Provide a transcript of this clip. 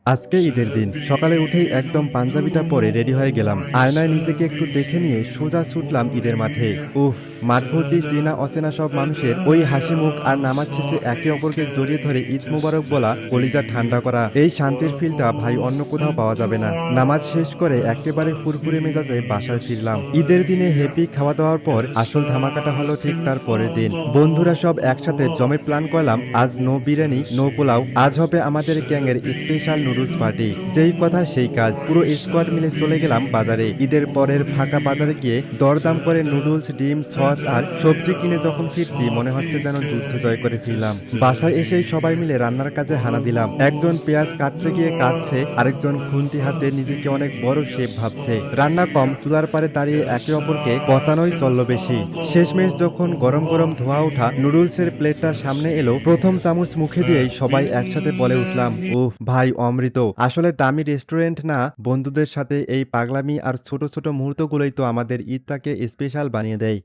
আজকে ঈদের দিন সকালে উঠেই একদম পাঞ্জাবিটা পরে রেডি হয়ে গেলাম। আয়নায় নিজেকে একটু দেখে নিয়ে সোজা ছুটলাম ঈদের মাঠে। উফ, মাঠ ভর্তি চেনা অচেনা সব মানুষের ওই হাসি মুখ আর নামাজ শেষে একে অপরকে জড়িয়ে ধরে ঈদ মুবারক বলা, কলিজা ঠান্ডা করা, এই শান্তির ফিলটা ভাই অন্য কোথাও পাওয়া যাবে না। নামাজ শেষ করে একেবারে ফুরফুরে মেজাজে বাসায় ফিরলাম। ঈদের দিনে হেপি খাওয়া দাওয়ার পর আসল ধামাকাটা হলো ঠিক তার পরের দিন। বন্ধুরা সব একসাথে জমে প্ল্যান করলাম, আজ নো বিরিয়ানি নো পোলাও, আজ হবে আমাদের গ্যাংয়ের স্পেশাল নুডলস পার্টি। যেই কথা সেই কাজ, পুরো স্কোয়াড মিলে চলে গেলাম বাজারে। ঈদের পরের ফাঁকা বাজারে গিয়ে দরদাম করে নুডলস, ডিম, সস আর সবজি কিনে যখন ফিরছি মনে হচ্ছে যেন যুদ্ধ জয় করে ফিরলাম। বাসায় এসেই সবাই মিলে রান্নার কাজে হানা দিলাম। একজন পেঁয়াজ কাটতে গিয়ে কাটছে, আরেকজন খুন্তি হাতে নিজেকে অনেক বড় শেফ ভাবছে। রান্না কম, চুলার পারে দাঁড়িয়ে একে অপরকে কষানোই চলল বেশি। শেষমেশ যখন গরম গরম ধোয়া ওঠা নুডলসের প্লেটটা সামনে এলো, প্রথম চামচ মুখে দিয়েই সবাই একসাথে বলে উঠলাম, উফ ভাই অমৃত। আসলে দামি রেস্টুরেন্ট না, বন্ধুদের সাথে এই পাগলামি আর ছোট ছোট মুহূর্তগুলোই তো আমাদের ঈদটাকে স্পেশাল বানিয়ে দেয়।